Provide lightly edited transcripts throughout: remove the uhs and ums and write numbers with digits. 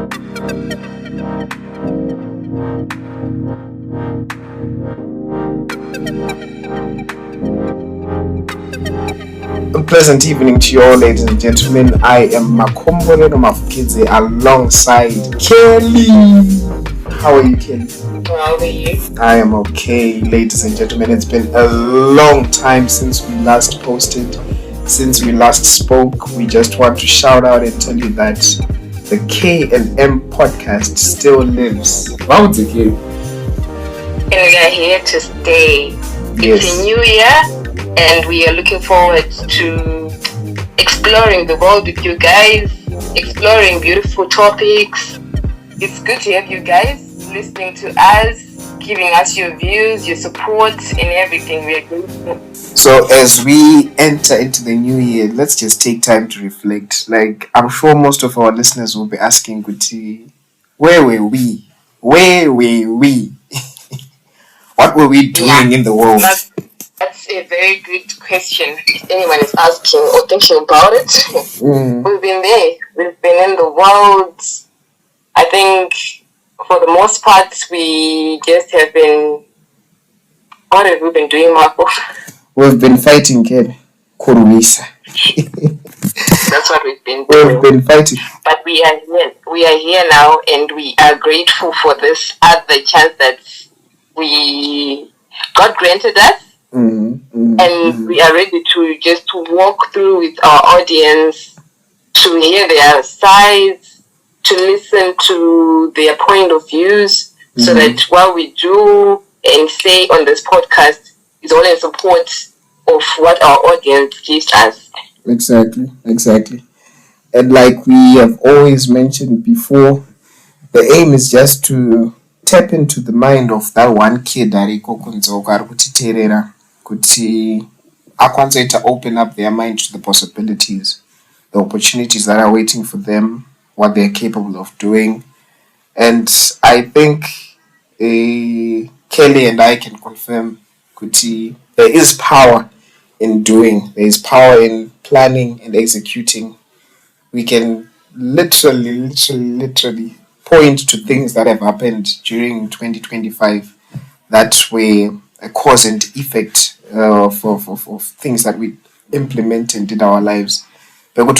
A pleasant evening to you all, ladies and gentlemen. I am Makombole Mafukidze alongside Kelly. How are you, Kelly? How are you? I am okay, ladies and gentlemen. It's been a long time since we last posted, since we last spoke. We just want to shout out and tell you that the K&M podcast still lives. How's it, Kelly? And we are here to stay. Yes. It's a new year. And we are looking forward to exploring the world with you guys, exploring beautiful topics. It's good to have you guys listening to us, giving us your views, your support, and everything. We are grateful. So as we enter into the new year, let's just take time to reflect. Like, I'm sure most of our listeners will be asking, Guti, where were we? Where were we? What were we doing in the world? That's a very good question. If anyone is asking or thinking about it, We've been there. We've been in the world. I think for the most part, we just have been. What have we been doing, Marco? We've been fighting, kid. Kurumisa. That's what we've been doing. We've been fighting. But we are here. We are here now, and we are grateful for this other chance that we got granted us. And we are ready to just walk through with our audience, to hear their sides, to listen to their point of views, so that what we do and say on this podcast is all in support of what our audience gives us. Exactly. And like we have always mentioned before, the aim is just to tap into the mind of that one kid that kuti akwanise to open up their mind to the possibilities, the opportunities that are waiting for them, what they're capable of doing. And I think Kelly and I can confirm, kuti, there is power in doing, there is power in planning and executing. We can literally point to things that have happened during 2025 that were a cause and effect for things that we implemented in our lives. But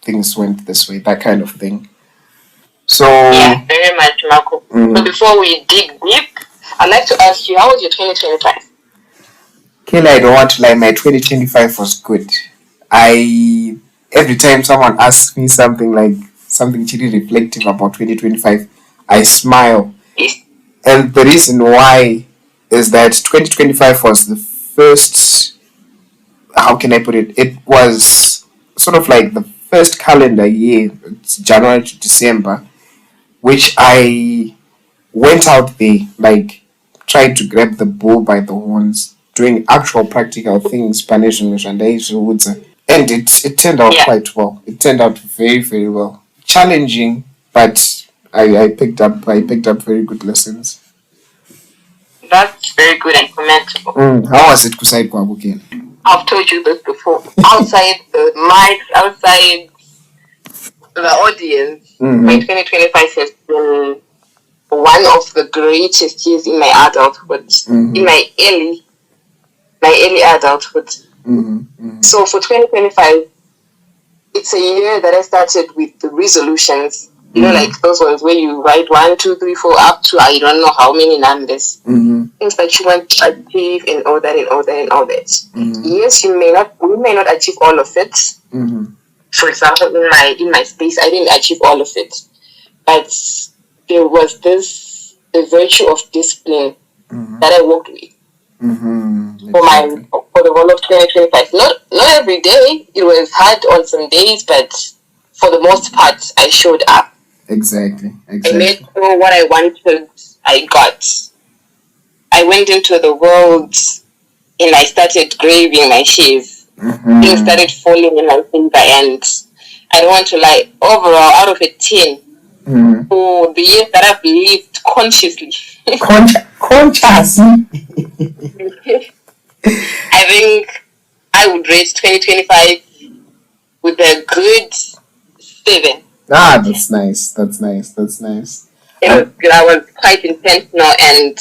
things went this way, that kind of thing. So yeah, very much, Marco. But before we dig deep, I'd like to ask you, how was your 2025? Kelly, I don't want to lie, my 2025 was good. Every time someone asks me something really reflective about 2025, I smile. And the reason why is that 2025 was the first, how can I put it? It was sort of like the first calendar year, it's January to December, which I went out there, like, tried to grab the bull by the horns, doing actual practical things, and it turned out quite well. It turned out very, very well. Challenging, but I picked up very good lessons. That's very good and commendable. How was it, Kusai Kwabuken? I've told you this before. Outside the mic, outside the audience, my 2025 has been one of the greatest years in my adulthood, in my early adulthood. So for 2025, it's a year that I started with the resolutions. You know, like those ones where you write 1, 2, 3, 4 up to I don't know how many numbers. Things that you want to achieve and all that. Yes, we may not achieve all of it. For example, in my space, I didn't achieve all of it. But there was the virtue of discipline that I worked with. For the whole of 2025. Not every day. It was hard on some days, but for the most part, I showed up. Exactly. I made sure what I wanted, I got. I went into the world and I started graving my shares. Things started falling in my favor, and I don't want to lie, overall, out of a 10, for the years that I've lived consciously. Consciously? I think I would rate 2025 with a good 7. Ah, that's nice. That's nice. That's nice. I was quite intentional, and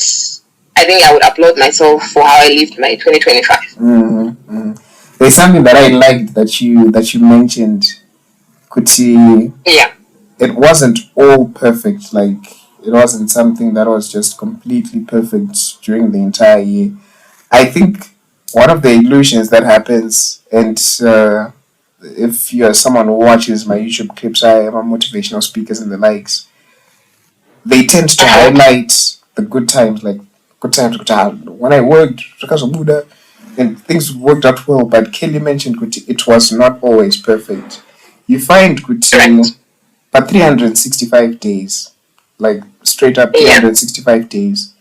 I think I would applaud myself for how I lived my 2025. There's something that I liked that you mentioned, Kuti. Yeah. It wasn't all perfect. Like, it wasn't something that was just completely perfect during the entire year. I think one of the illusions that happens, and if you're someone who watches my YouTube clips, I am a motivational speakers and the likes. They tend to highlight the good times, like good times. When I worked, and things worked out well. But Kelly mentioned it was not always perfect. You find but 365 days, like straight up 365 days.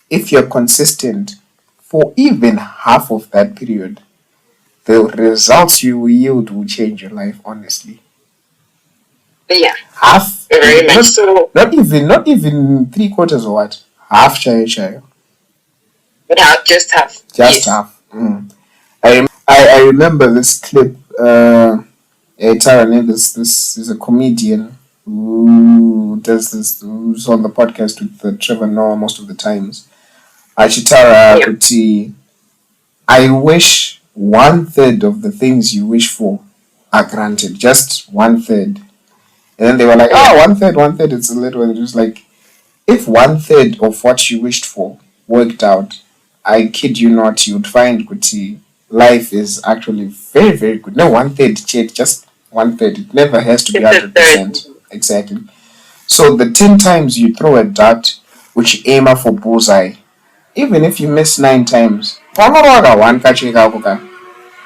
If you're consistent for even half of that period, the results you will yield will change your life, honestly. Yeah. Half. Very much so. Not even 3/4 or what? Half chai. Yeah, just half. Just half. I remember this clip. Tara, this is a comedian who does this, who's on the podcast with Trevor Noah most of the times. Achitara Kuti, I wish 1/3 of the things you wish for are granted. Just 1/3. And then they were like, 1/3, it's a little. And it was like, if 1/3 of what you wished for worked out, I kid you not, you'd find Kuti, life is actually very, very good. No 1/3, just 1/3. It never has to be 100%. Exactly. So the 10 times you throw a dart, which aim for bullseye, even if you miss 9 times,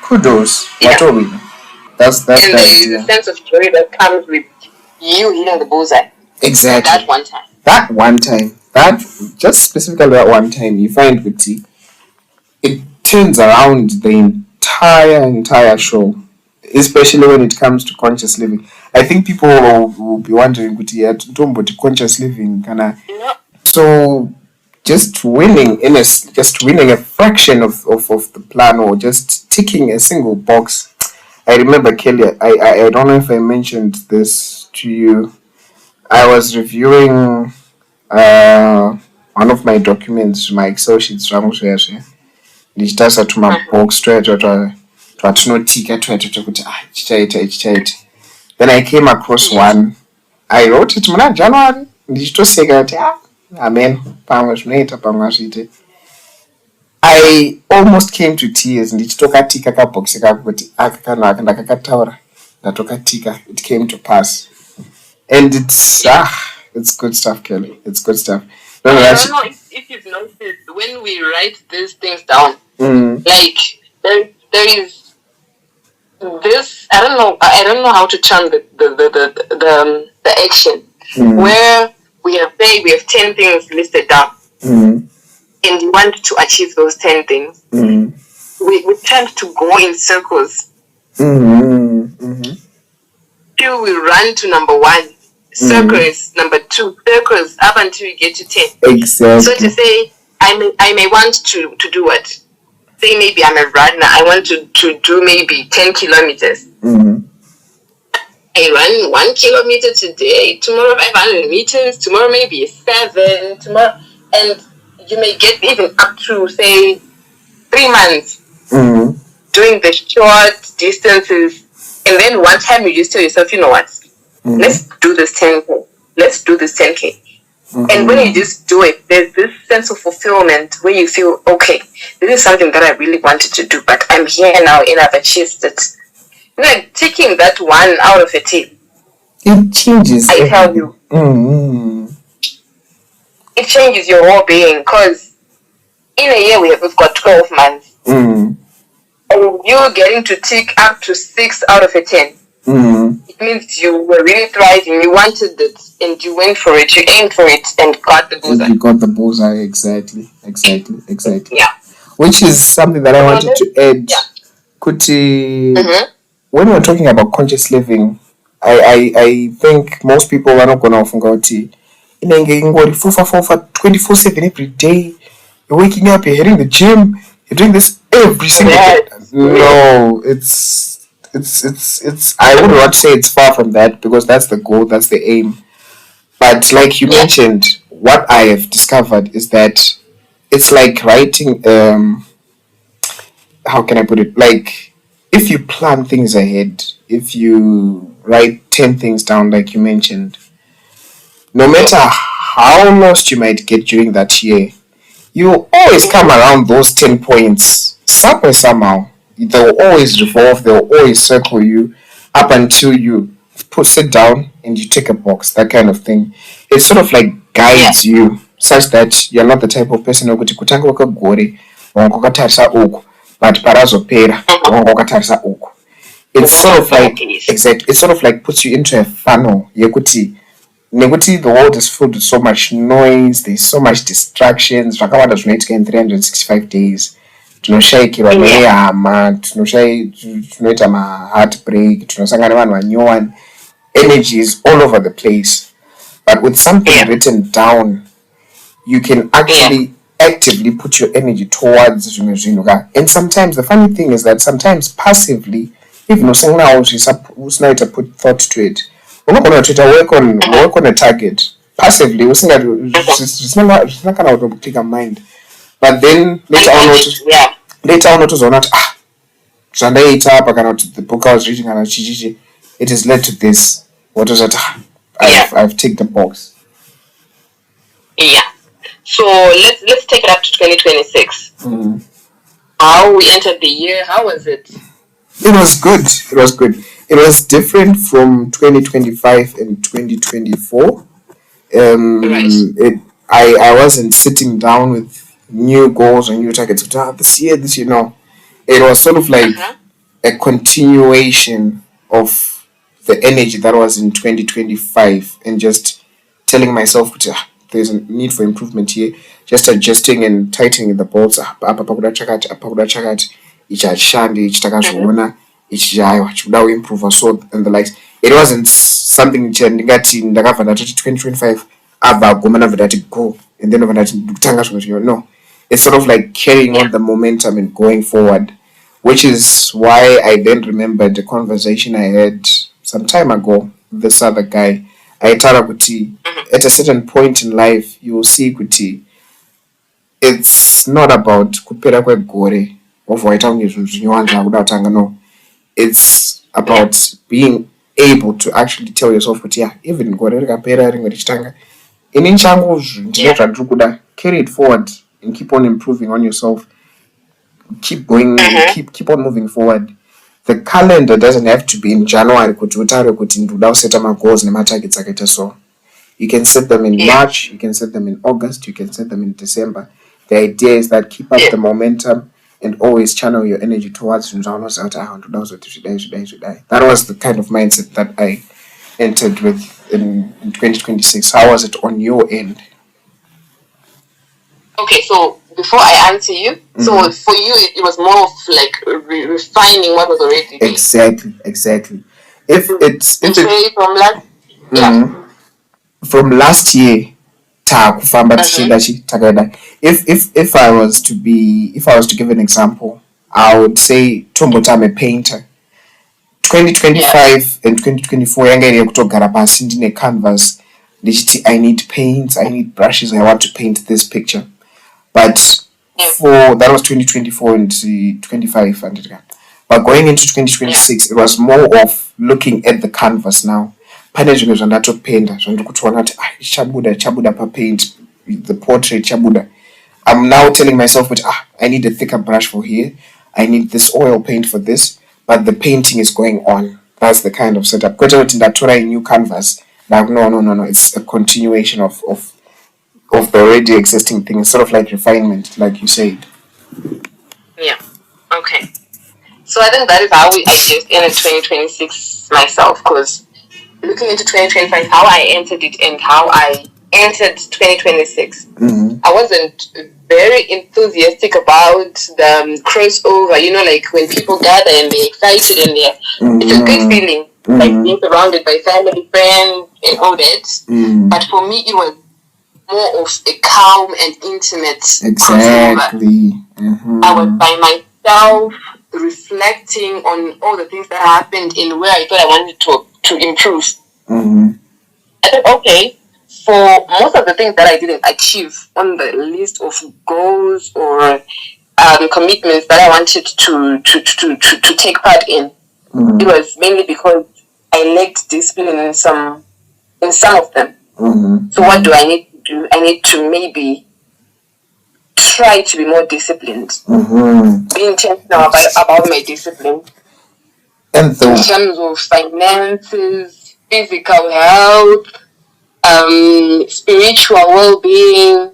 kudos. Yeah. That's and there is a sense of joy that comes with you hitting the bullseye. Exactly. That one time. That just specifically that one time, you find Kuti, it turns around the entire show, especially when it comes to conscious living. I think people will be wondering, Kuti, talking about conscious living, so just winning a fraction of the plan, or just ticking a single box. I remember, Kelly, I don't know if I mentioned this to you. I was reviewing one of my documents, my Excel sheets, ndichitasa tumabox twatinotika kuti chichaita. Then I came across one. I wrote it muna January, ndichitoseka kuti amen, pamwe zvinoita pamwe azviite. I almost came to tears ndichitokatika kabhoxi kako kuti aka kanhu aka ndakakataura ndatokatika, it came to pass. And it's good stuff, Kelly. It's good stuff. I don't know if you've noticed, when we write these things down, like there is this, I don't know how to term the action, where we have 10 things listed down, and we want to achieve those 10 things. We tend to go in circles. Till we run to number 1. Circles, number 2, circles up until you get to 10. Exactly. So to say, I may want to do what? Say maybe I'm a runner. I want to do maybe 10 kilometers. I run 1 kilometer today. Tomorrow 500 meters. Tomorrow maybe 7. Tomorrow, and you may get even up to say 3 months doing the short distances, and then one time you just tell yourself, you know what? Let's do this 10K. Let's do this 10K. And when you just do it, there's this sense of fulfillment where you feel, okay, this is something that I really wanted to do, but I'm here now and I've achieved it. Like taking that 1 out of 10. It changes. I tell you. It changes your whole being, because in a year we've got 12 months. And you're getting to tick up to 6 out of 10. It means you were really thriving. You wanted it, and you went for it. You aimed for it, and got the bullseye. You got the bullseye, exactly. Yeah. Which is something that I wanted to add. Kuti, when we're talking about conscious living, I think most people are not going to funga uti. Inenge fufa 24/7 every day. You're waking up, you're hitting the gym, you're doing this every single day. No, it's I would not say it's far from that, because that's the goal, that's the aim. But like you mentioned, what I have discovered is that it's like writing, how can I put it? Like, if you plan things ahead, if you write 10 things down, like you mentioned, no matter how lost you might get during that year, you always come around those 10 points somewhere, somehow. They'll always revolve, they'll always circle you up until you sit down and you take a box, that kind of thing. It sort of like guides you, such that you're not the type of person who kutanga wakagore wanga wakatarisa uku but parazopera wanga wakatarisa uku. It's sort of like it sort of like puts you into a funnel yekuti nekuti the world is filled with so much noise, there's so much distractions, zvakawanda zvinoitika in 365 days. Tinoshayikirwa nehama, tinoita heartbreak, tinosangana nevanhu vanyowani. Energy is all over the place. But with something written down, you can actually actively put your energy towards zvimwe zvinhu. And sometimes the funny thing is that sometimes passively, even usinaita put thought to it, unogona kutoita work on a target passively, zvisina kana kutoclick mind. But then later on unotozoona kuti zvandaita apa kana kuti the book I was reading kana chichichi, it has led to this. What was that? I've ticked the box. Yeah. So let's take it up to 2026. How we entered the year, how was it? It was good. It was different from 2025 and 2024. I wasn't sitting down with new goals and new targets. This year, it was sort of like a continuation of the energy that was in 2025, and just telling myself there's a need for improvement here, just adjusting and tightening the bolts. Improve so and the likes. It wasn't something ndakabva ndatoti 2025 abva goma nabva ndati go and then ndati kutanga zvimwe. No, it's sort of like carrying on the momentum and going forward, which is why I then remembered the conversation I had some time ago with this other guy. Aitaura kuti at a certain point in life you will see kuti it's not about kupera kwegore wavhaita kunge zvinhu zvinyowanza kuda kutanga. No, it's about being able to actually tell yourself kuti even gore rikapera rimwe richitanga, ini nchangu ndine zvandiri kuda, carry it forward and keep on improving on yourself, keep going, keep on moving forward. The calendar doesn't have to be in January kuti utaure kuti ndoda kuseta magoals nematargets akaita so. You can set them in March, you can set them in August, you can set them in December. The idea is that keep up the momentum and always channel your energy towards that was the kind of mindset that I entered with in 2026. How was it on your end? Okay, so before I answer you, so for you it was more of like refining what was already there. Exactly. If from last year, if I was to give an example, I would say Tombota, I'm a painter. 2025 and 2024 yanga iri kutogara pasi ndine canvas ndichiti I need paints, I need brushes, I want to paint this picture. But that was 2024 and 25 but going into 2026 it was more of looking at the canvas now. Pane zvinhu zvandatopenda zvandiri kutoona kuti chabuda papaint, the portrait chabuda. I'm now telling myself that I need a thicker brush for here, I need this oil paint for this, but the painting is going on. That's the kind of setup. Kwete kuti ndatora a new canvas. Like no, it's a continuation of the already existing thing. It's sort of like refinement, like you said. Yeah. Okay. So I think that is how I just ended 2026 myself, because looking into 2025, how I entered it and how I entered 2026, I wasn't very enthusiastic about the crossover. Like when people gather and they're excited and it's a good feeling, like being surrounded by family, friends, and all that. But for me, it was more of a calm and intimate crossover. I was by myself. reflecting on all the things that happened in where I thought I wanted to improve. I thought, okay, for most of the things that I didn't achieve on the list of goals or commitments that I wanted to take part in, it was mainly because I lacked discipline in some of them. So what do I need to do? I need to maybe try to be more disciplined. Be intentional about my discipline. In terms of finances, physical health, spiritual well-being,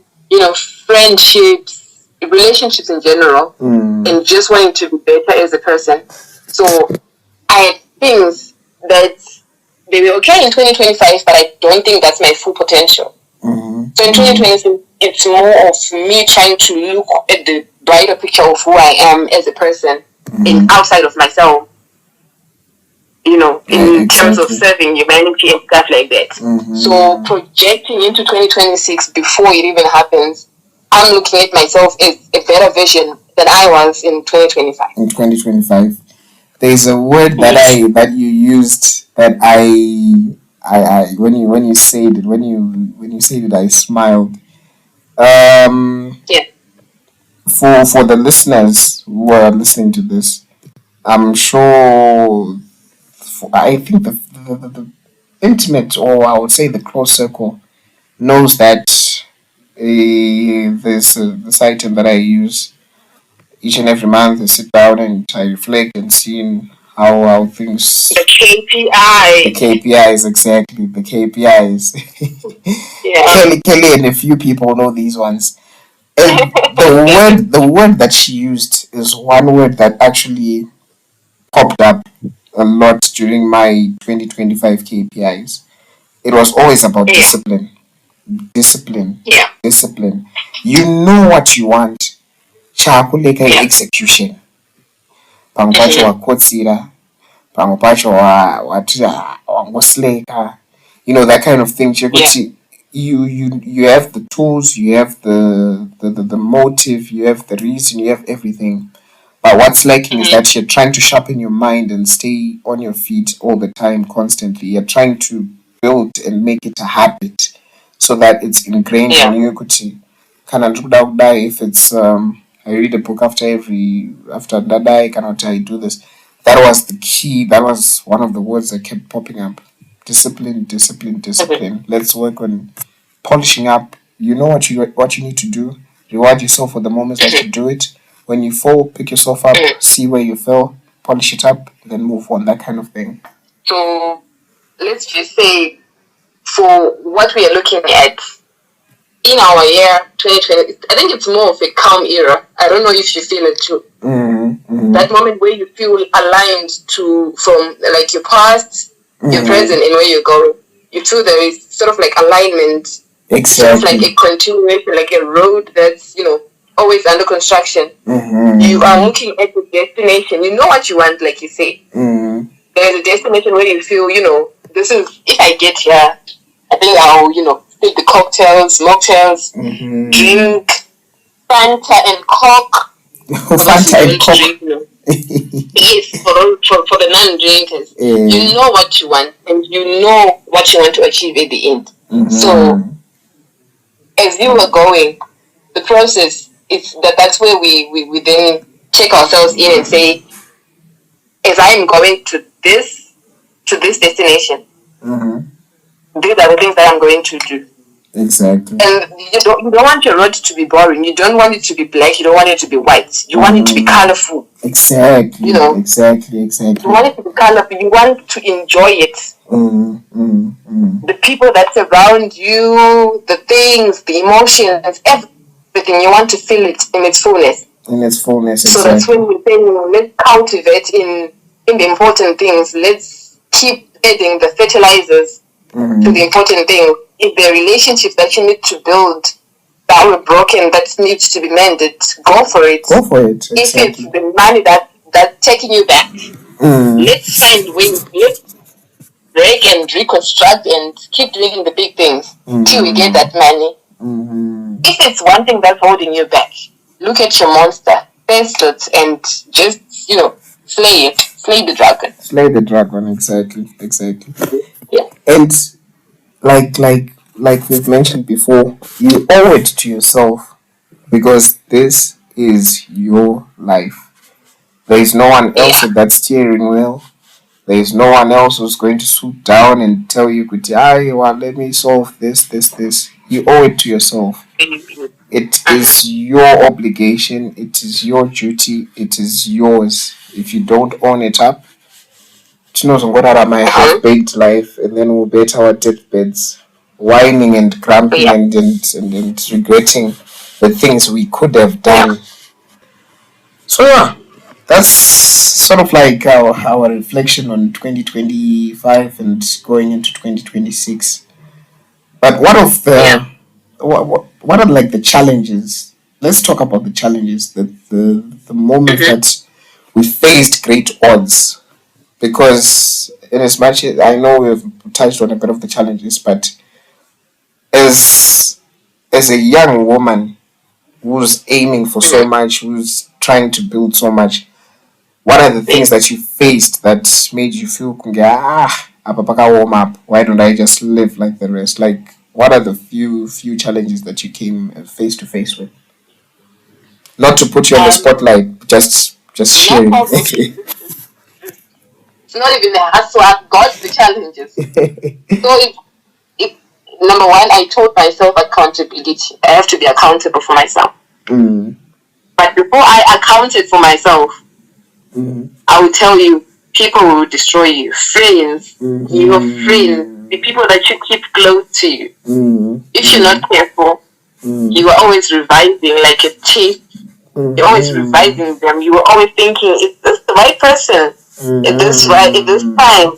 friendships, relationships in general, and just wanting to be better as a person. So I had things that they were okay in 2025, but I don't think that's my full potential. So in 2026, it's more of me trying to look at the brighter picture of who I am as a person and outside of myself. In terms of serving humanity and stuff like that. So projecting into 2026 before it even happens, I'm looking at myself as a better version than I was in 2025. In 2025, there's a word that you used that I when you said it, I smiled. For the listeners who are listening to this, I'm sure. I think the intimate, or I would say the close circle, knows that this item that I use each and every month. I sit down and I reflect and see how things. The KPIs. The KPIs, exactly. The KPIs. Kelly and a few people know these ones. And the word that she used is one word that actually popped up a lot during my 2025 KPIs. It was always about discipline. Discipline. You know what you want. Chakuleka execution. Pangupacho wa kotsira. Pangupacho wa ngosleka. That kind of thing. You have the tools, you have the motive, you have the reason, you have everything. But what's lacking is that you're trying to sharpen your mind and stay on your feet all the time, constantly. You're trying to build and make it a habit so that it's ingrained in you. If it's I read a book after that I cannot I do this. That was the key. That was one of the words that kept popping up. Discipline. Let's work on polishing up. You know what you need to do. Reward yourself for the moments that you do it. When you fall, pick yourself up, see where you fell, polish it up, then move on, that kind of thing. So, let's just say, for what we are looking at, in our year 2020, I think it's more of a calm era. I don't know if you feel it too. That moment where you feel aligned from like your past, your present, and where you're going. You feel there is sort of like alignment. Exactly. Sort of like a continuation, like a road that's, always under construction. You are looking at the destination. You know what you want, like you say. There's a destination where you feel, this is, if I get here, I think I'll, take the cocktails, mocktails, drink Fanta and Coke. Fanta and Coke. Yes, for the non-drinkers. You know what you want, and you know what you want to achieve at the end. So, as you were going, the process, that's where we then check ourselves in and say, as I'm going to this destination, these are the things that I'm going to do. Exactly. And you don't want your road to be boring. You don't want it to be black. You don't want it to be white. You want it to be colorful. Exactly. Exactly. You want it to be colorful. You want to enjoy it. The people that surround you, the things, the emotions, everything. You want to feel it in its fullness. Exactly. So that's when we say, let's cultivate in the important things. Let's keep adding the fertilizers to the important things. If there are relationships that you need to build that were broken, that needs to be mended, go for it. Exactly. If it's the money that's taking you back, let's find ways. Let's break and reconstruct and keep doing the big things till we get that money. If it's one thing that's holding you back, look at your monster, face it, and just slay the dragon. Slay the dragon, exactly. Yeah. And like we've mentioned before, you owe it to yourself because this is your life. There is no one else at that steering wheel. There is no one else who's going to swoop down and tell you, let me solve this. You owe it to yourself. It is your obligation. It is your duty. It is yours. If you don't own it up, my half-baked life, and then we'll bet our deathbeds, whining and grumping and regretting the things we could have done. So yeah, that's sort of like our reflection on 2025 and going into 2026. But what are like the challenges? Let's talk about the challenges, the moment that we faced great odds. Because in as much as I know we've touched on a bit of the challenges, but as a young woman who's aiming for so much, who's trying to build so much, what are the things that you faced that made you feel warm up? Why don't I just live like the rest? Like, what are the few challenges that you came face to face with? Not to put you on the spotlight, just sharing. It's not even a hustle. I've got the challenges. So if number one, I told myself accountability. I have to be accountable for myself. But before I accounted for myself, I will tell you, people will destroy you. Friends, your friends, the people that you keep close to you. If you're not careful, you are always revising like a chief. You're always revising them. You are always thinking, is this the right person? Is this right? Is this time?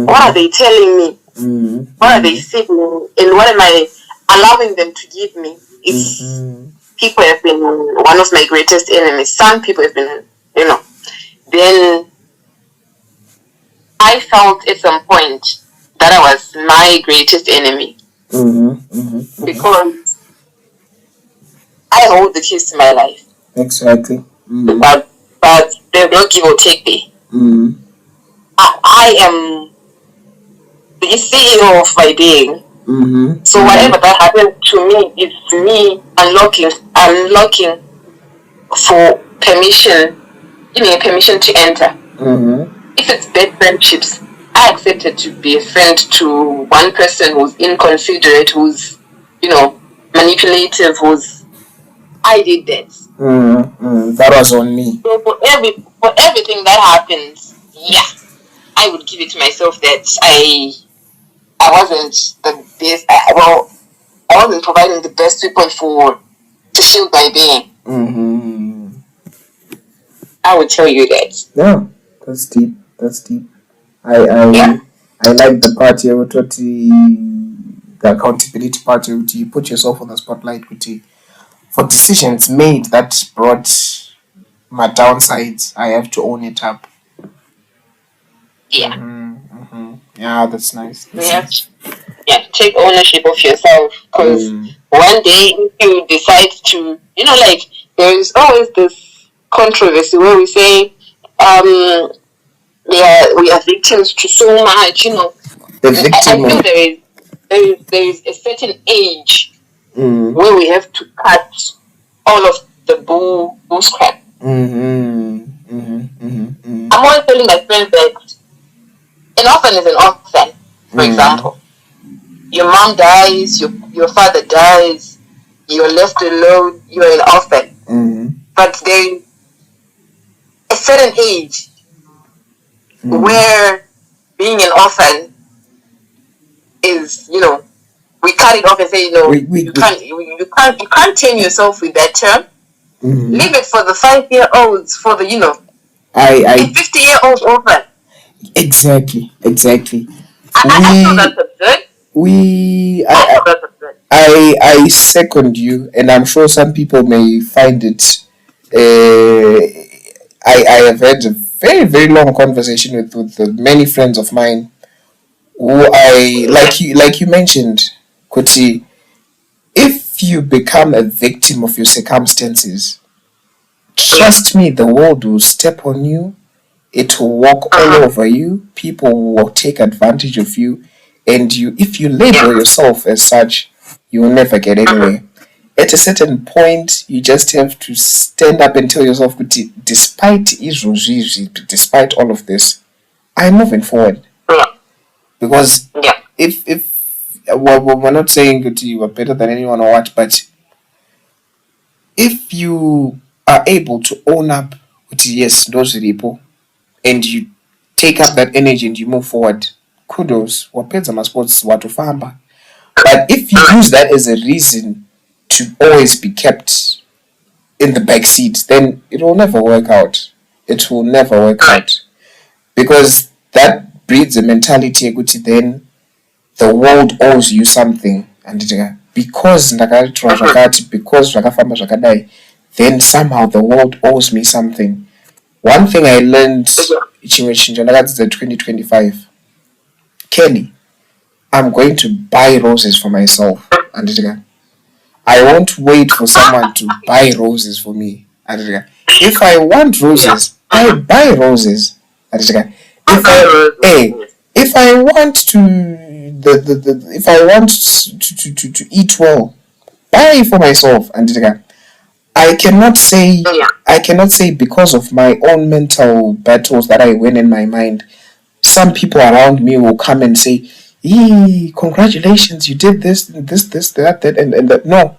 What are they telling me? What are they saying? And what am I allowing them to give me? People have been one of my greatest enemies. Some people have been, Then I felt at some point that I was my greatest enemy. Because I hold the keys to my life. Exactly. But there's no give or take there. I am the CEO of my being. So whatever that happened to me is me unlocking for permission, giving a permission to enter. If it's bad friendships, I accepted to be a friend to one person who's inconsiderate, who's, manipulative, I did that. That was on me. So for everything that happens, I would give it to myself that I wasn't the best. I wasn't providing the best people to shield my being. I would tell you that. Yeah, that's deep. I like the part here with the accountability part. You put yourself on the spotlight for decisions made that brought my downsides. I have to own it up. Yeah, that's nice. Take ownership of yourself, because one day if you decide to, there is always this controversy where we say, we are victims to so much, The victim. I feel there is a certain age where we have to cut all of the bull crap. I'm always telling my friends that an orphan is an orphan. For example, your mom dies, your father dies, you're left alone, you're an orphan. But there's a certain age where being an orphan is, we cut it off and say, you can't tame yourself with that term. Leave it for the 5-year-olds, for the 50-year-old orphan. Exactly. I feel that's absurd. I second you, and I'm sure some people may find it. I have had a very, very long conversation with many friends of mine who like you mentioned, Kuti, if you become a victim of your circumstances, trust me, the world will step on you. It will walk all over you. People will take advantage of you. And if you label yourself as such, you will never get anywhere. At a certain point, you just have to stand up and tell yourself, despite all of this, I'm moving forward. Because if we're not saying that you are better than anyone or what, but if you are able to own up with yes, those people, and you take up that energy and you move forward, kudos. Wapedza sports watufamba. But if you use that as a reason to always be kept in the back seat, then it will never work out. It will never work out. Because that breeds a mentality then the world owes you something. And because because then somehow the world owes me something. One thing I learned in 2025, Kelly, I'm going to buy roses for myself. And I won't wait for someone to buy roses for me. And if I want roses, I buy roses. And if I want to eat well, buy for myself. And I cannot say because of my own mental battles that I win in my mind, some people around me will come and say, congratulations, you did this, that, and that. No.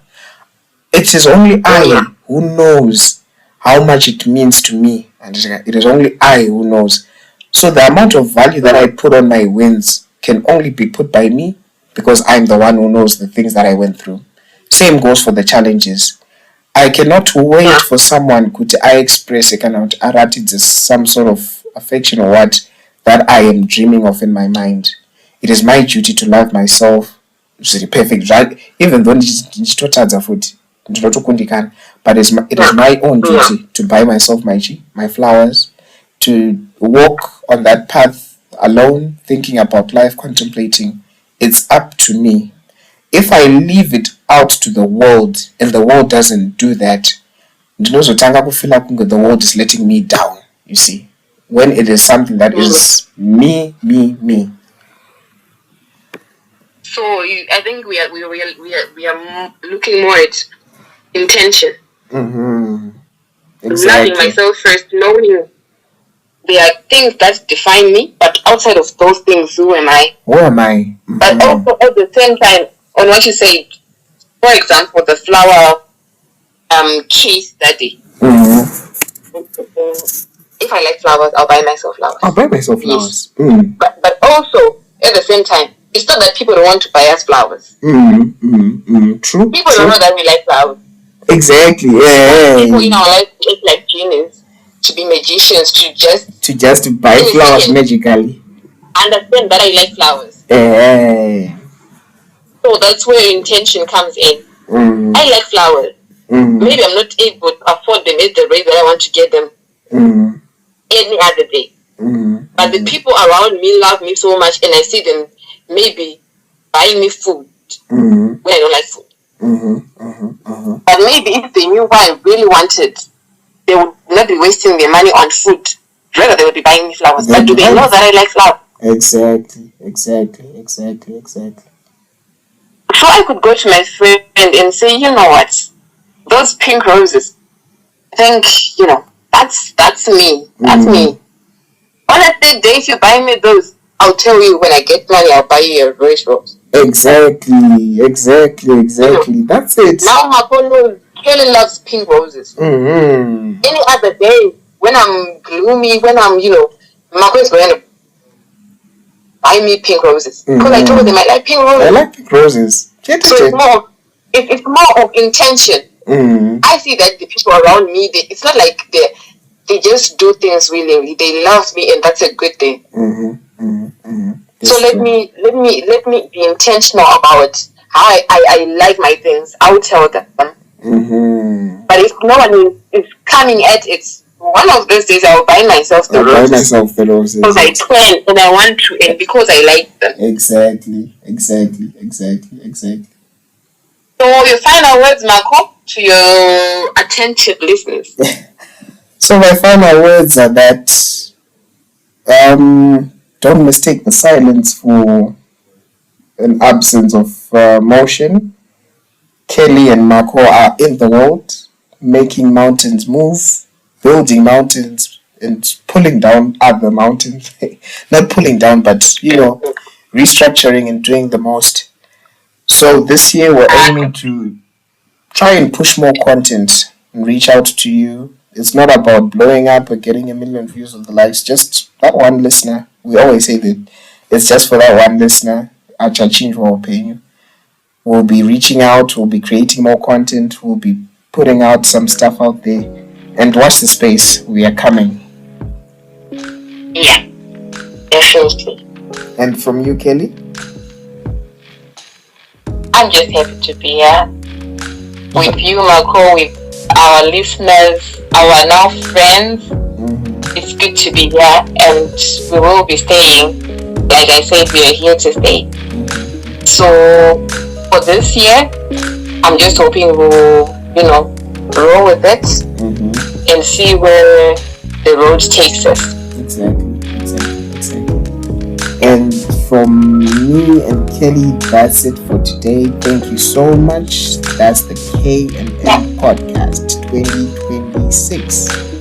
It is only I who knows how much it means to me. And it is only I who knows. So the amount of value that I put on my wins can only be put by me because I'm the one who knows the things that I went through. Same goes for the challenges. I cannot wait for someone could I express a kind of some sort of affection or what that I am dreaming of in my mind. It is my duty to love myself. It's the perfect right, even though it's total food. But it is my own duty to buy myself my flowers, to walk on that path alone, thinking about life, contemplating. It's up to me. If I leave it out to the world and the world doesn't do that, the world is letting me down, you see, when it is something that is me. So I think we are looking more at intention. Exactly. Loving myself first, knowing there are things that define me, but outside of those things, who am I? But also at the same time, on what you said, for example, the flower case study. If I like flowers, I'll buy myself flowers. Yes. But also at the same time, it's not that people don't want to buy us flowers. True. People don't know that we like flowers. Exactly. Yeah. People in our life act like geniuses, to be magicians, to just buy flowers magically. Understand that I like flowers. So that's where intention comes in. I like flowers. Maybe I'm not able to afford them at the rate that I want to get them any other day. But the people around me love me so much, and I see them maybe buying me food when I don't like food. But maybe if they knew what I really wanted, they would not be wasting their money on food. Rather, they would be buying me flowers. But do they know that I like flowers? Exactly. So I could go to my friend and say, you know what? Those pink roses, I think, that's me. That's me. On a third day, if you buy me those, I'll tell you when I get money, I'll buy you a rose rose. Exactly. That's it. Now Makono really loves pink roses. Any other day, when I'm gloomy, when I'm, Mako is going to buy me pink roses. Because I told them I like pink roses. I like pink roses. So it's more of intention. I see that the people around me, it's not like they just do things willingly. They love me, and that's a good thing. So let me be intentional about how I like my things. I'll tell them. But if no one is coming at it, one of those days I'll buy myself the roses. Because I can and I want to, and because I like them. Exactly. So your final words, Marco, to your attentive listeners. So my final words are that don't mistake the silence for an absence of motion. Kelly and Marco are in the world, making mountains move, building mountains, and pulling down other mountains. Not pulling down, but restructuring and doing the most. So this year we're aiming to try and push more content and reach out to you. It's not about blowing up or getting a million views or the likes, just that one listener. We always say that it's just for that one listener. Achachinj will pay you. We'll be reaching out, we'll be creating more content, we'll be putting out some stuff out there. And watch the space, we are coming. Yeah, definitely. And from you, Kelly? I'm just happy to be here with you, Marco, with our listeners, our now friends. Mm-hmm. It's good to be here, and we will be staying. Like I said, we are here to stay. Mm-hmm. So for this year, I'm just hoping we'll, roll with it and see where the road takes us. Exactly. And from me and Kelly, that's it for today. Thank you so much. That's the K&M Podcast 2026.